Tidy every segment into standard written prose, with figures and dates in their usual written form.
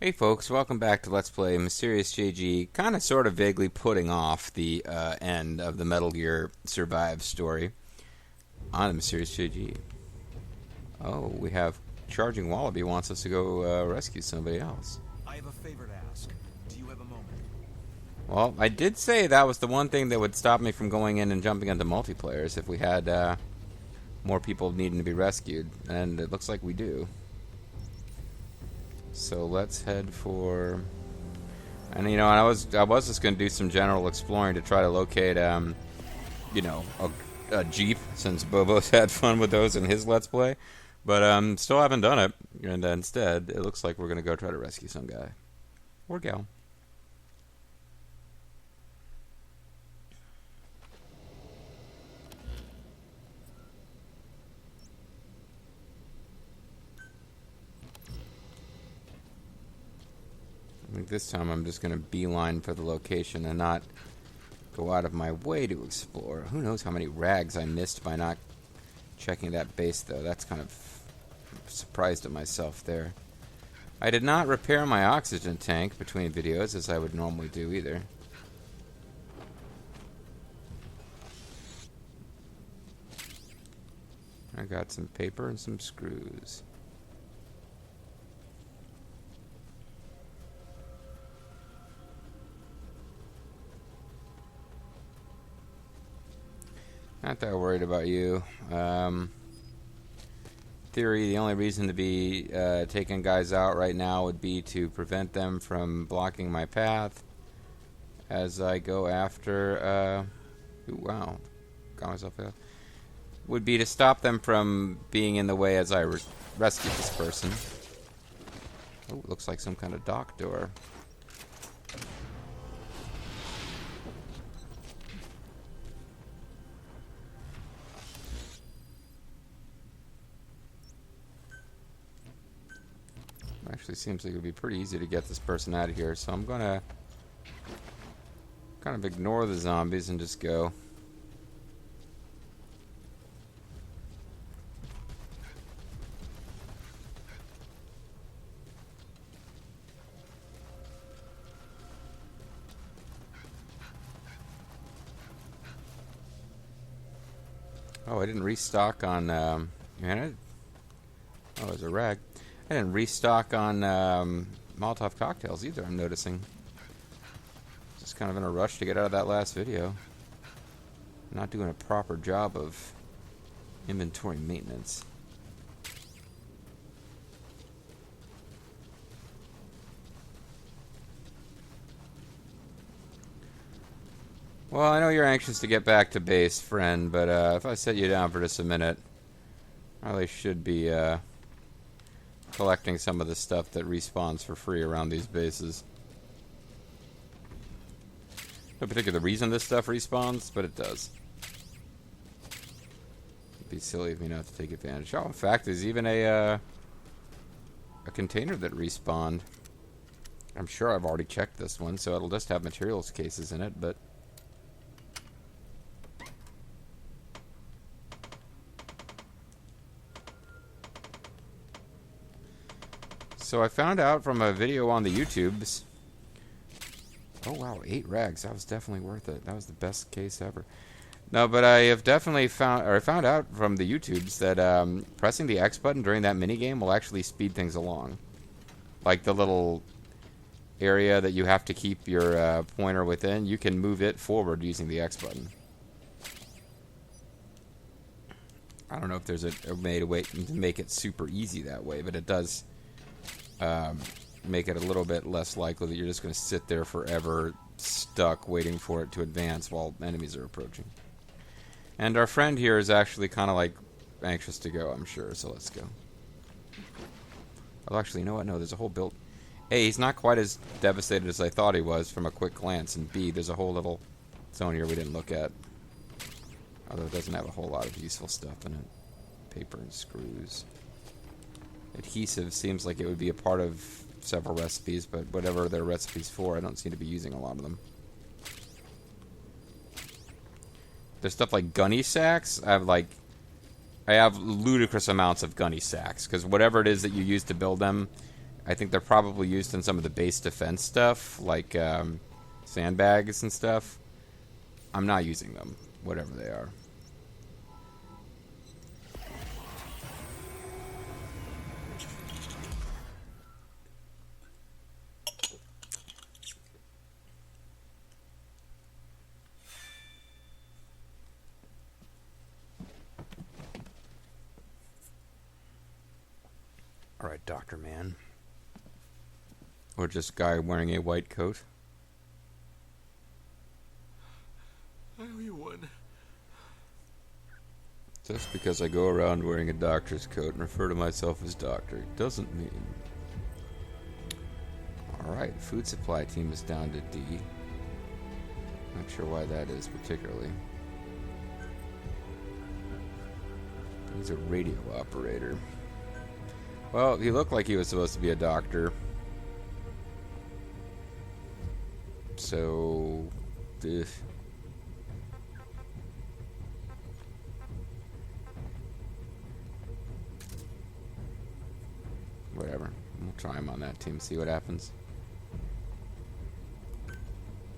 Hey folks, welcome back to Let's Play Mysterious JG, kind of sort of vaguely putting off the end of the Metal Gear Survive story on the Mysterious JG. Oh, we have Charging Wallaby wants us to go rescue somebody else. I have a favor to ask. Do you have a moment? Well, I did say that was the one thing that would stop me from going in and jumping into multiplayers if we had more people needing to be rescued, and it looks like we do. So let's head for, and I was just going to do some general exploring to try to locate a Jeep, since Bobo's had fun with those in his Let's Play, but still haven't done it, and instead it looks like we're going to go try to rescue some guy or gal. I think this time I'm just going to beeline for the location and not go out of my way to explore. Who knows how many rags I missed by not checking that base, though. That's kind of surprised at myself there. I did not repair my oxygen tank between videos as I would normally do either. I got some paper and some screws. Not that worried about you. Theory, the only reason to be taking guys out right now would be to prevent them from blocking my path as I go after, ooh, wow, got myself out. Would be to stop them from being in the way as I rescue this person. Oh, looks like some kind of dock door. Actually seems like it would be pretty easy to get this person out of here, so I'm gonna kind of ignore the zombies and just go. Oh, I didn't restock on man, oh, there's a rag. I didn't restock on Molotov cocktails either, I'm noticing. Just kind of in a rush to get out of that last video. Not doing a proper job of inventory maintenance. Well, I know you're anxious to get back to base, friend, but if I set you down for just a minute, I really should be collecting some of the stuff that respawns for free around these bases. No particular reason this stuff respawns, but it does. It'd be silly of me not to take advantage. Oh, in fact, there's even a container that respawned. I'm sure I've already checked this one, so it'll just have materials cases in it, but so I found out from a video on the YouTubes. Oh wow, 8 rags. That was definitely worth it. That was the best case ever. No, but I have definitely found out from the YouTubes that pressing the X button during that minigame will actually speed things along. Like the little area that you have to keep your pointer within, you can move it forward using the X button. I don't know if there's a way to make it super easy that way, but it does make it a little bit less likely that you're just going to sit there forever stuck waiting for it to advance while enemies are approaching. And our friend here is actually kind of like anxious to go, I'm sure, so let's go. Oh, actually, you know what? No, there's a whole build. A, he's not quite as devastated as I thought he was from a quick glance, and B, there's a whole little zone here we didn't look at. Although it doesn't have a whole lot of useful stuff in it. Paper and screws. Adhesive seems like it would be a part of several recipes, but whatever they're recipes for, I don't seem to be using a lot of them. There's stuff like gunny sacks. I have ludicrous amounts of gunny sacks, because whatever it is that you use to build them, I think they're probably used in some of the base defense stuff, like sandbags and stuff. I'm not using them, whatever they are. Alright, Dr. Man. Or just guy wearing a white coat. I owe you one. Just because I go around wearing a doctor's coat and refer to myself as doctor doesn't mean... Alright, food supply team is down to D. Not sure why that is particularly. He's a radio operator. Well, he looked like he was supposed to be a doctor. So... ugh. Whatever. We'll try him on that team, see what happens.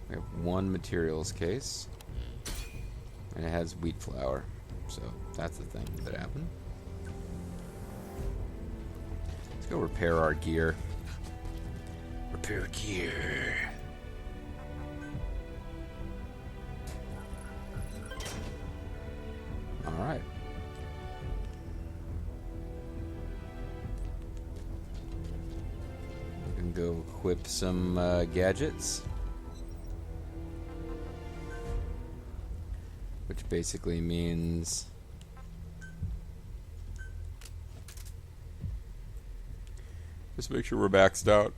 We have one materials case. And it has wheat flour. So that's the thing that happened. Let's go repair our gear. Repair gear. Alright. We can go equip some gadgets. Which basically means... just make sure we're maxed out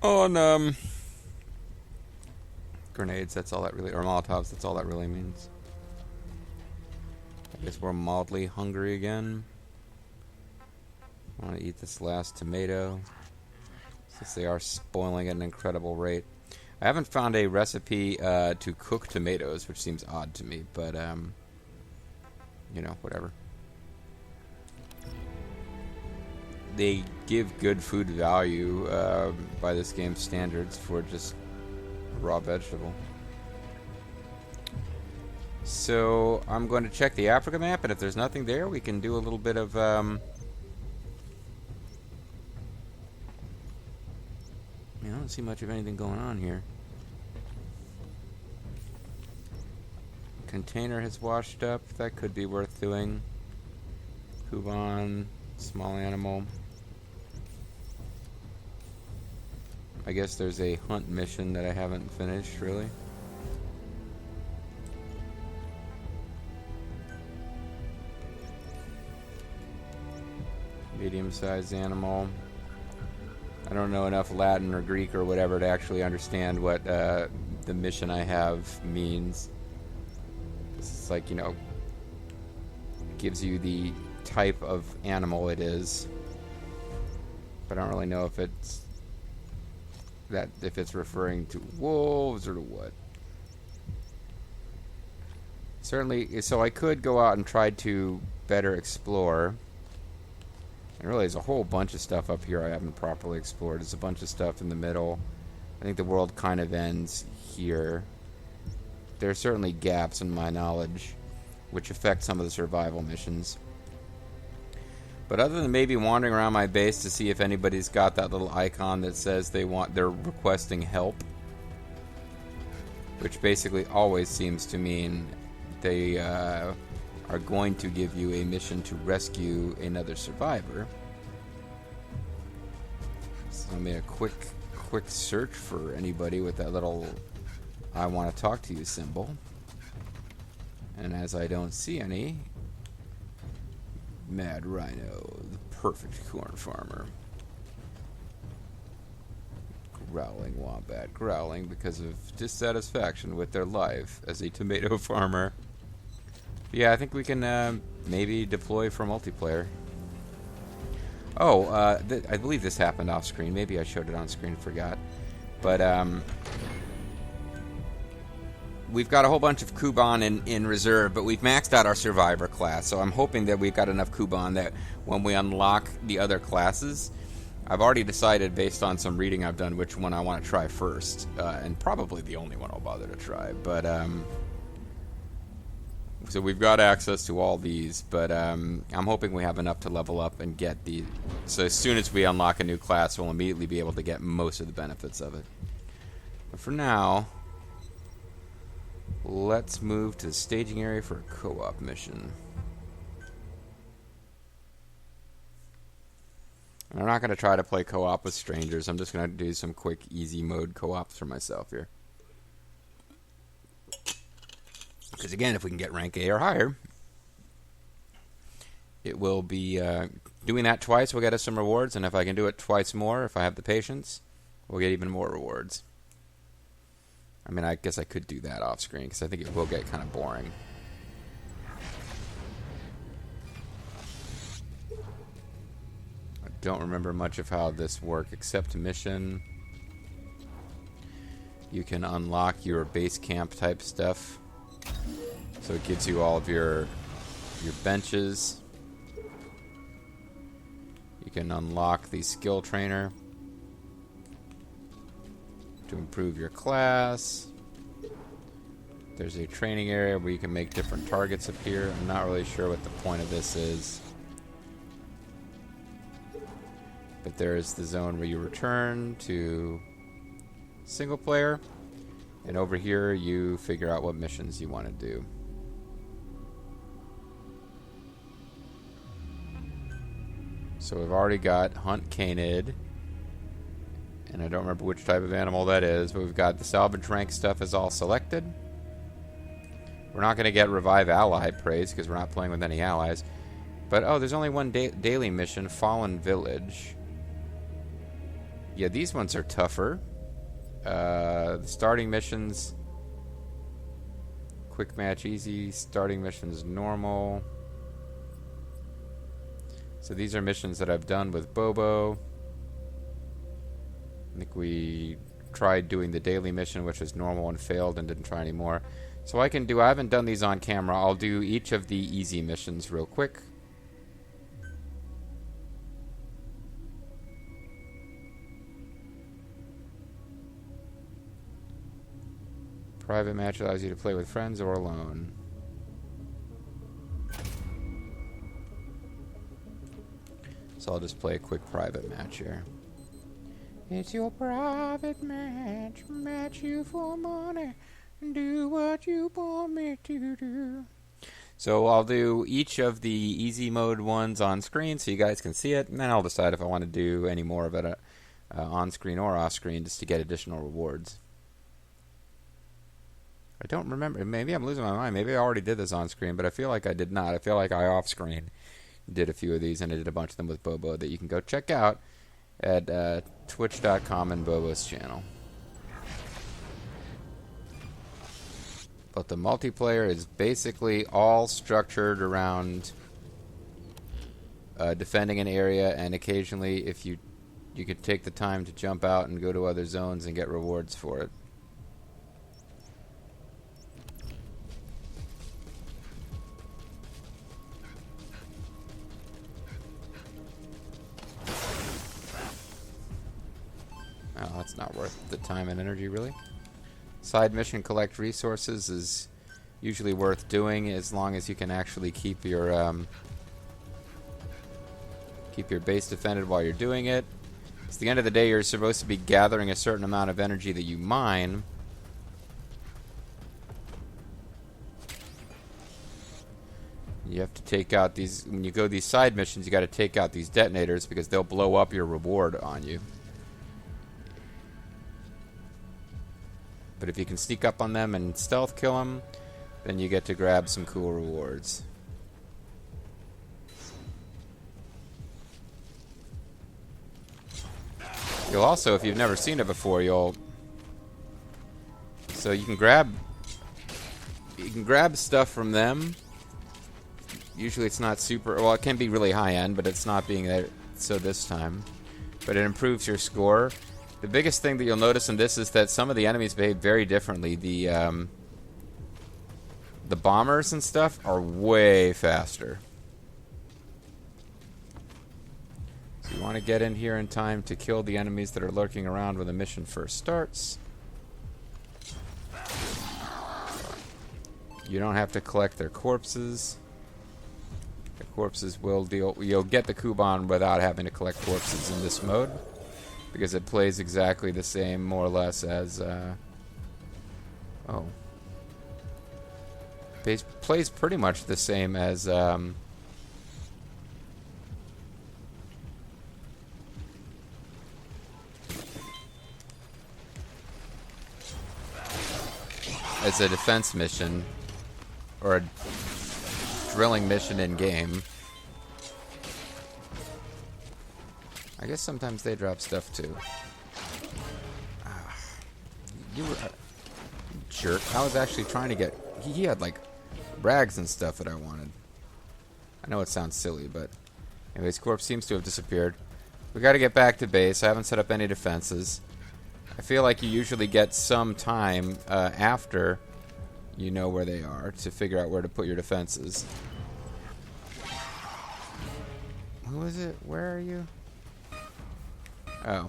on grenades, that's all that really... or Molotovs, that's all that really means. I guess we're mildly hungry again. I want to eat this last tomato, since they are spoiling at an incredible rate. I haven't found a recipe to cook tomatoes, which seems odd to me, but, you know, whatever. They give good food value by this game's standards for just raw vegetable. So I'm going to check the Africa map, and if there's nothing there, we can do a little bit of... I don't see much of anything going on here. Container has washed up. That could be worth doing. Kuban, small animal. I guess there's a hunt mission that I haven't finished, really. Medium-sized animal. I don't know enough Latin or Greek or whatever to actually understand what the mission I have means. It's like, you know, gives you the type of animal it is, but I don't really know if it's that, if it's referring to wolves or to what. Certainly, so I could go out and try to better explore. And really, there's a whole bunch of stuff up here I haven't properly explored. There's a bunch of stuff in the middle. I think the world kind of ends here. There are certainly gaps in my knowledge, which affect some of the survival missions. But other than maybe wandering around my base to see if anybody's got that little icon that says they're requesting help, which basically always seems to mean they are going to give you a mission to rescue another survivor. So I made a quick search for anybody with that little I want to talk to you symbol. And as I don't see any, Mad Rhino, the perfect corn farmer. Growling wombat, growling because of dissatisfaction with their life as a tomato farmer. Yeah, I think we can maybe deploy for multiplayer. Oh, I believe this happened off screen. Maybe I showed it on screen and forgot. But we've got a whole bunch of Kuban in reserve, but we've maxed out our survivor class. So I'm hoping that we've got enough Kuban that when we unlock the other classes, I've already decided, based on some reading I've done, which one I want to try first, and probably the only one I'll bother to try. But so we've got access to all these, but I'm hoping we have enough to level up and get the. So as soon as we unlock a new class, we'll immediately be able to get most of the benefits of it. But for now, let's move to the staging area for a co-op mission. I'm not going to try to play co-op with strangers. I'm just going to do some quick, easy mode co-ops for myself here. Because again, if we can get rank A or higher, it will be doing that twice will get us some rewards, and if I can do it twice more, if I have the patience, we'll get even more rewards. I mean, I guess I could do that off screen, because I think it will get kind of boring. Don't remember much of how this works except mission. You can unlock your base camp type stuff, so it gives you all of your benches. You can unlock the skill trainer to improve your class. There's a training area where you can make different targets appear. I'm not really sure what the point of this is. But there is the zone where you return to single player, and over here you figure out what missions you want to do. So we've already got Hunt Canid, and I don't remember which type of animal that is, but we've got the salvage rank stuff is all selected. We're not going to get Revive Ally praise because we're not playing with any allies. But, oh, there's only one daily mission, Fallen Village. Yeah, these ones are tougher. The starting missions, quick match easy, starting missions normal. So these are missions that I've done with Bobo. I think we tried doing the daily mission, which was normal and failed, and didn't try anymore. So I haven't done these on camera. I'll do each of the easy missions real quick. Private match allows you to play with friends or alone. So I'll just play a quick private match here. It's your private match. Match you for money. Do what you want me to do. So I'll do each of the easy mode ones on screen so you guys can see it. And then I'll decide if I want to do any more of it on screen or off screen just to get additional rewards. I don't remember. Maybe I'm losing my mind. Maybe I already did this on screen, but I feel like I did not. I feel like I off screen did a few of these, and I did a bunch of them with Bobo that you can go check out at twitch.com and Bobo's channel. But the multiplayer is basically all structured around defending an area, and occasionally if you could take the time to jump out and go to other zones and get rewards for it. Oh, that's not worth the time and energy, really. Side mission collect resources is usually worth doing as long as you can actually keep your base defended while you're doing it. At the end of the day, you're supposed to be gathering a certain amount of energy that you mine. You have to take out these, when you go these side missions, you got to take out these detonators because they'll blow up your reward on you. But if you can sneak up on them and stealth kill them, then you get to grab some cool rewards. You'll also, if you've never seen it before, so you can grab stuff from them. Usually it's not super, well, it can be really high end, but it's not being there so this time. But it improves your score. The biggest thing that you'll notice in this is that some of the enemies behave very differently. The bombers and stuff are way faster. So you want to get in here in time to kill the enemies that are lurking around when the mission first starts. You don't have to collect their corpses. The corpses will deal... You'll get the Kuban without having to collect corpses in this mode, because it plays exactly the same, more or less, as... plays pretty much the same as... as a defense mission, or a drilling mission in game. I guess sometimes they drop stuff too. You were jerk. I was actually trying to get... He had like rags and stuff that I wanted. I know it sounds silly, but anyways, corpse seems to have disappeared. We got to get back to base. I haven't set up any defenses. I feel like you usually get some time after you know where they are to figure out where to put your defenses. Who is it? Where are you? Oh.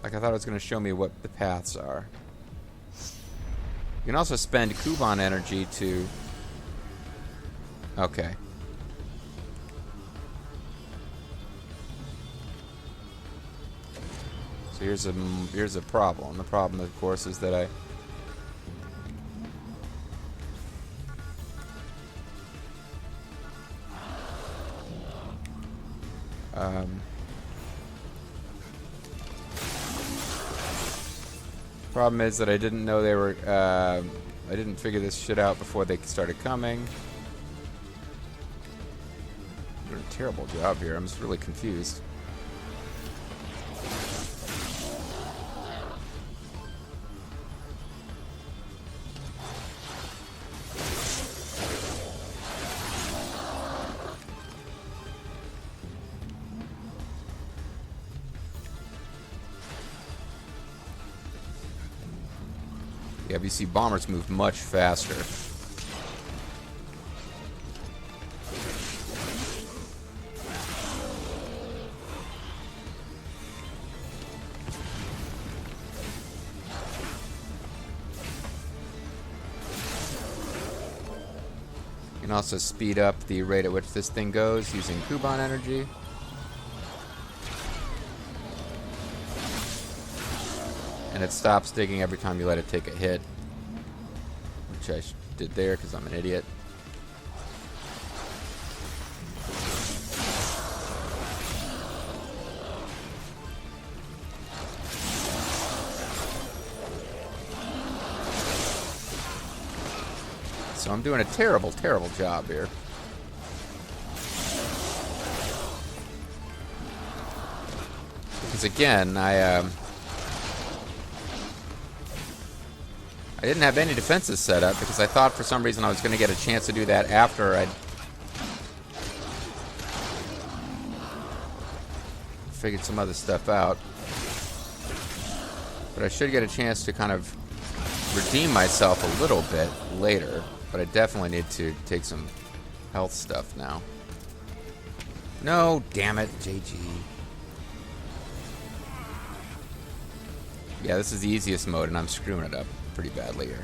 Like, I thought it was going to show me what the paths are. You can also spend Kuban energy to... Okay. So here's a problem. The problem, of course, is that problem is that I didn't know they were, I didn't figure this shit out before they started coming. I'm doing a terrible job here. I'm just really confused. Yeah, but you see bombers move much faster. You can also speed up the rate at which this thing goes using Kuban energy. And it stops digging every time you let it take a hit. Which I did there because I'm an idiot. So I'm doing a terrible, terrible job here. Because again, I didn't have any defenses set up because I thought for some reason I was going to get a chance to do that after I'd figured some other stuff out. But I should get a chance to kind of redeem myself a little bit later. But I definitely need to take some health stuff now. No, damn it, JG. Yeah, this is the easiest mode and I'm screwing it up pretty badly here.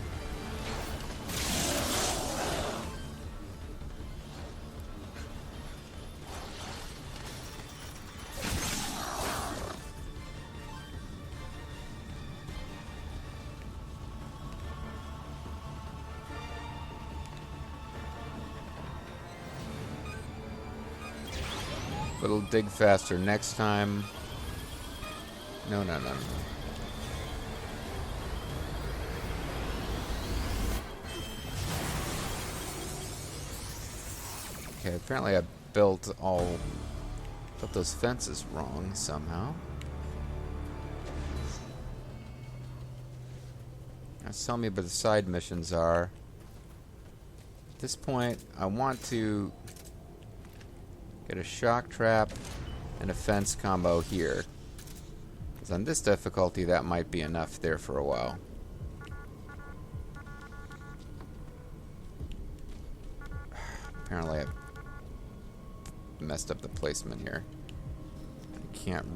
But it'll dig faster next time. No, no, no, no. Okay, apparently I built those fences wrong somehow. Now tell me what the side missions are. At this point, I want to get a shock trap and a fence combo here. Because on this difficulty, that might be enough there for a while. Apparently, I've messed up the placement here. I can't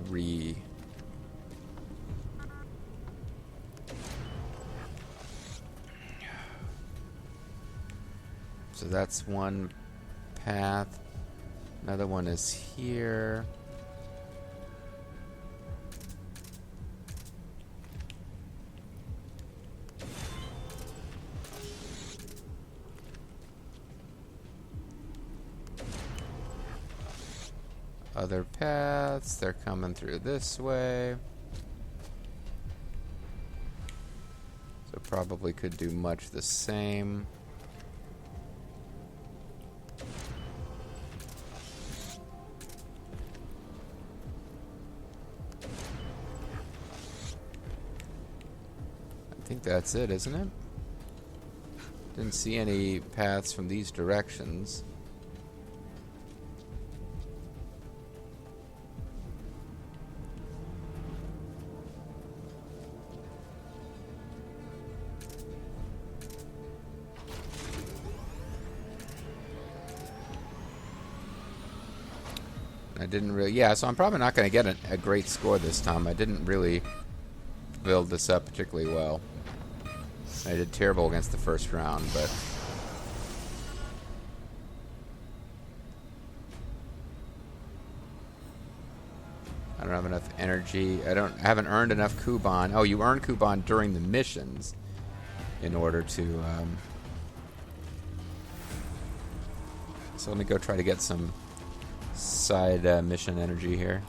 So that's one path. Another one is here. Other paths, they're coming through this way. So probably could do much the same. I think that's it, isn't it? Didn't see any paths from these directions. I didn't really... Yeah, so I'm probably not going to get a great score this time. I didn't really build this up particularly well. I did terrible against the first round, but... I don't have enough energy. I haven't earned enough Kuban. Oh, you earn Kuban during the missions in order to... So let me go try to get some side mission energy here.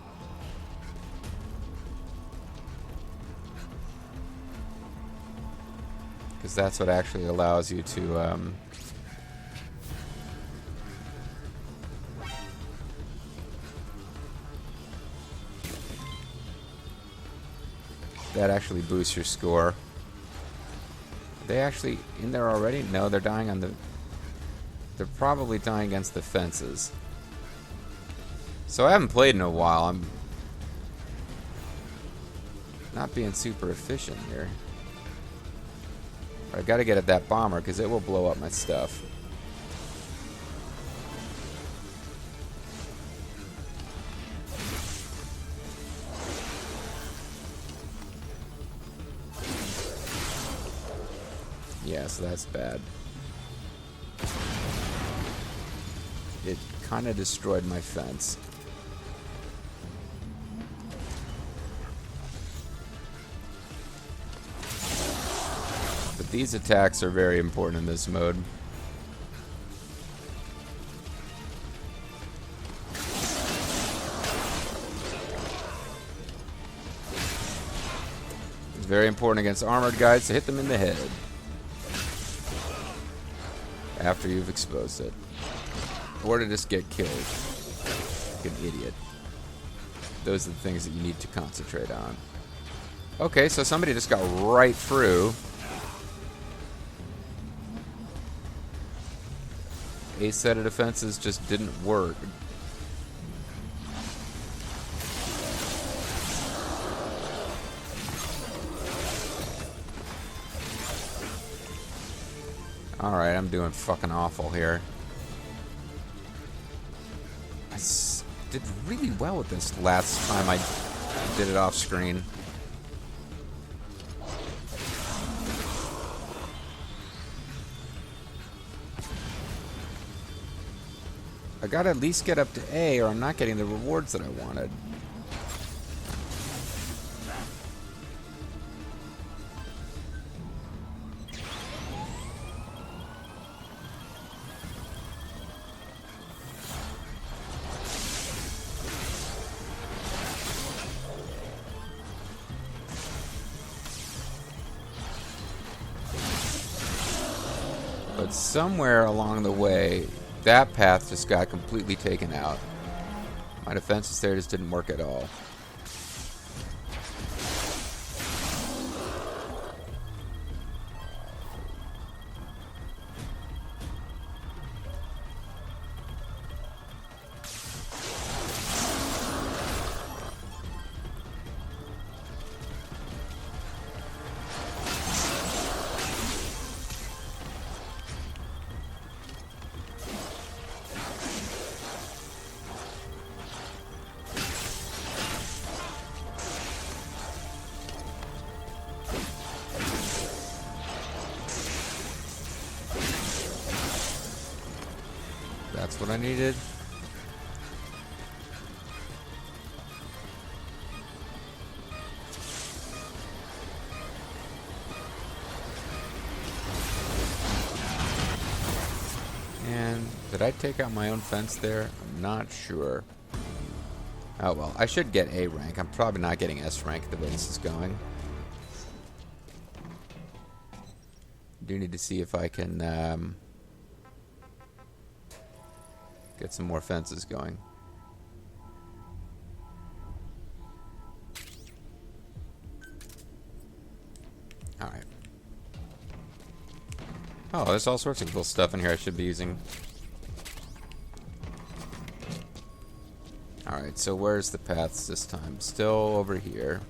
Because that's what actually allows you to that actually boosts your score. Are they actually in there already? No, they're dying on the... They're probably dying against the fences. So I haven't played in a while. I'm not being super efficient here. I gotta get at that bomber because it will blow up my stuff. Yeah, so that's bad. It kind of destroyed my fence. But these attacks are very important in this mode. It's very important against armored guys to hit them in the head after you've exposed it. Or to just get killed like an idiot. Those are the things that you need to concentrate on. Okay, so somebody just got right through. A set of defenses just didn't work. Alright, I'm doing fucking awful here. I did really well with this last time I did it off screen. I gotta at least get up to A or I'm not getting the rewards that I wanted. But somewhere along the way, that path just got completely taken out. My defenses there just didn't work at all. That's what I needed. And did I take out my own fence there? I'm not sure. Oh well, I should get A rank. I'm probably not getting S rank the way this is going. Do need to see if I can get some more fences going. Alright. Oh, there's all sorts of cool stuff in here I should be using. Alright, so where's the paths this time? Still over here.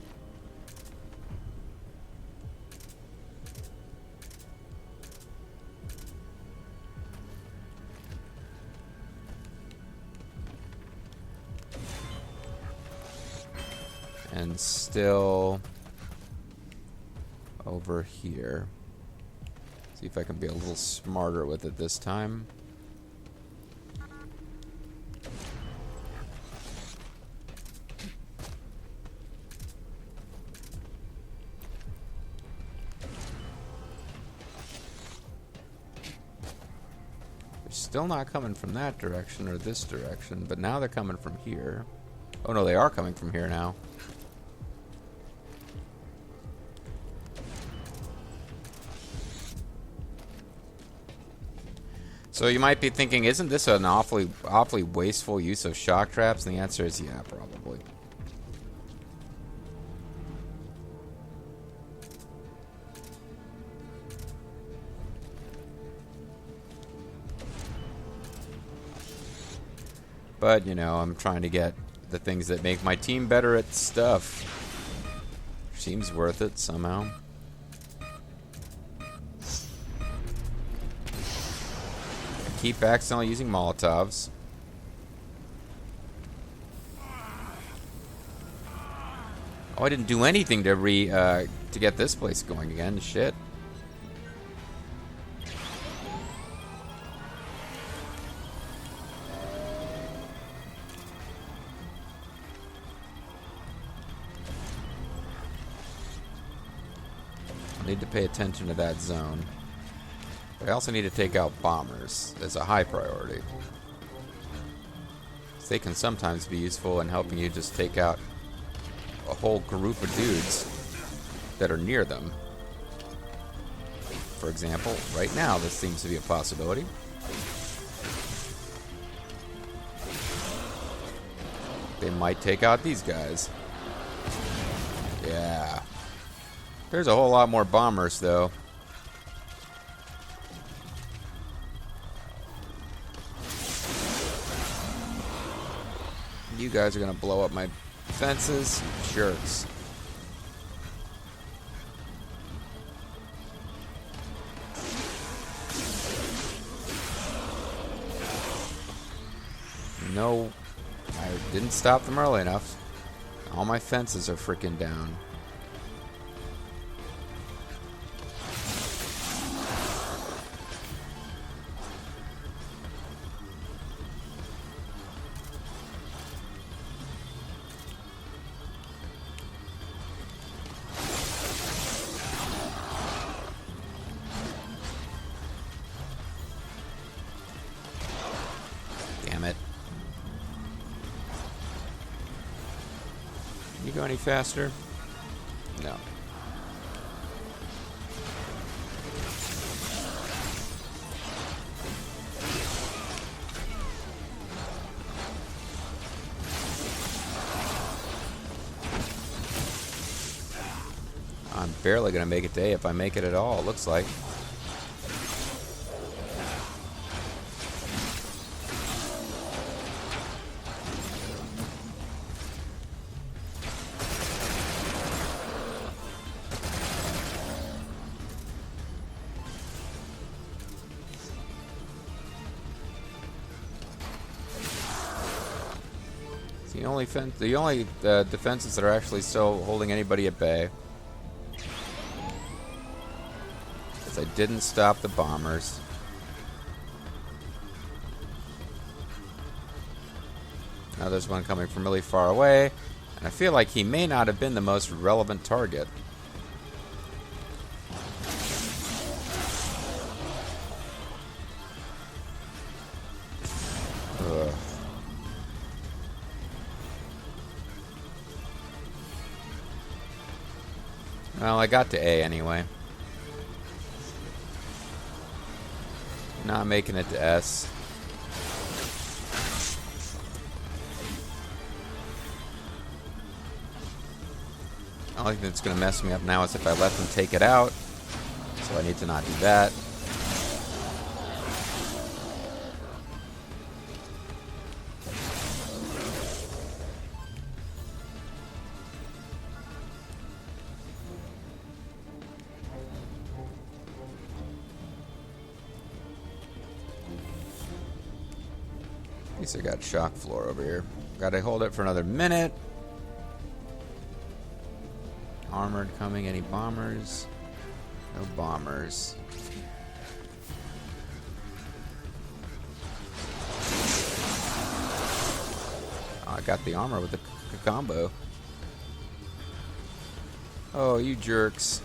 And still over here. See if I can be a little smarter with it this time. They're still not coming from that direction or this direction, but now they're coming from here. Oh no, they are coming from here now. So you might be thinking, isn't this an awfully wasteful use of shock traps? And the answer is yeah, probably. But, you know, I'm trying to get the things that make my team better at stuff. Seems worth it somehow. Keep accidentally using Molotovs. Oh, I didn't do anything to get this place going again. Shit. I need to pay attention to that zone. I also need to take out bombers as a high priority. They can sometimes be useful in helping you just take out a whole group of dudes that are near them. For example, right now this seems to be a possibility. They might take out these guys. Yeah. There's a whole lot more bombers though. You guys are gonna blow up my fences, jerks. No, I didn't stop them early enough. All my fences are freaking down. Damn it. Can you go any faster? No. I'm barely gonna make it to A if I make it at all, it looks like. The only defenses that are actually still holding anybody at bay is I didn't stop the bombers. Now there's one coming from really far away, and I feel like he may not have been the most relevant target. Ugh. Well, I got to A anyway. Not making it to S. The only thing that's going to mess me up now is if I let them take it out. So I need to not do that. At least I got shock floor over here. Gotta hold it for another minute. Armored coming. Any bombers? No bombers. Oh, I got the armor with the combo. Oh, you jerks.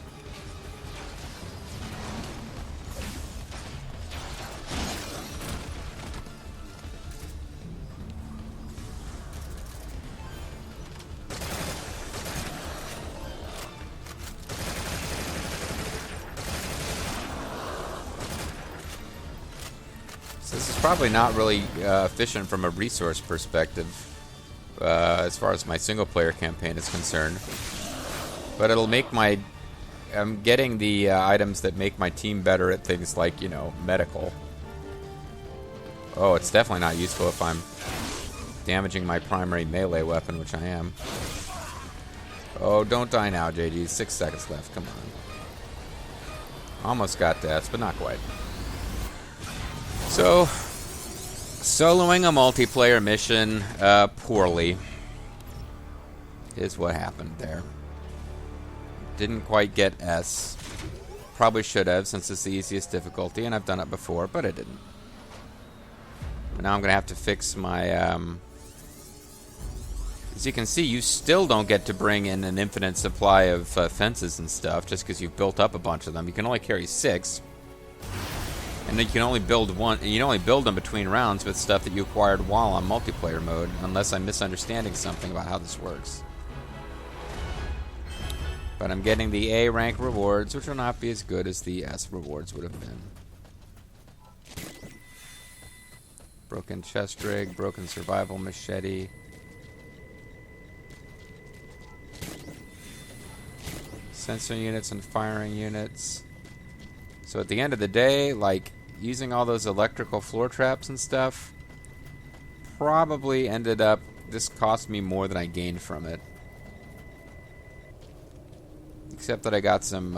This is probably not really efficient from a resource perspective as far as my single player campaign is concerned. But it'll make my... I'm getting the items that make my team better at things like, you know, medical. Oh, it's definitely not useful if I'm damaging my primary melee weapon, which I am. Oh, don't die now, JD. 6 seconds left. Come on. Almost got that, but not quite. So, soloing a multiplayer mission poorly is what happened there. Didn't quite get S. Probably should have, since it's the easiest difficulty, and I've done it before, but I didn't. But now I'm going to have to fix my... As you can see, you still don't get to bring in an infinite supply of fences and stuff, just because you've built up a bunch of them. You can only carry 6. And you can only build one. You can only build them between rounds with stuff that you acquired while on multiplayer mode, unless I'm misunderstanding something about how this works. But I'm getting the A rank rewards, which will not be as good as the S rewards would have been. Broken chest rig, broken survival machete. Sensor units and firing units. So at the end of the day, like, using all those electrical floor traps and stuff probably ended up... This cost me more than I gained from it. Except that I got some...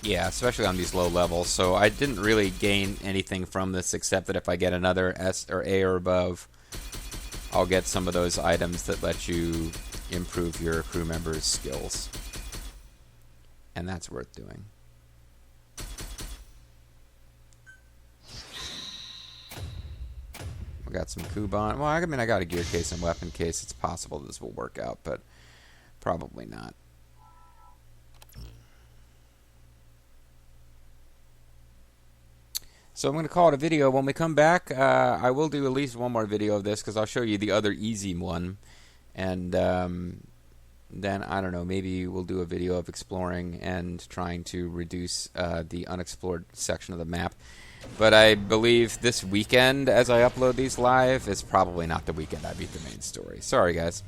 yeah, especially on these low levels. So I didn't really gain anything from this, except that if I get another S or A or above, I'll get some of those items that let you improve your crew members' skills. And that's worth doing. We got some Kuban. Well, I mean, I got a gear case and weapon case. It's possible this will work out, but probably not. So I'm going to call it a video. When we come back, I will do at least one more video of this, because I'll show you the other easy one. And... then, I don't know, maybe we'll do a video of exploring and trying to reduce the unexplored section of the map. But I believe this weekend, as I upload these live, is probably not the weekend I beat the main story. Sorry, guys.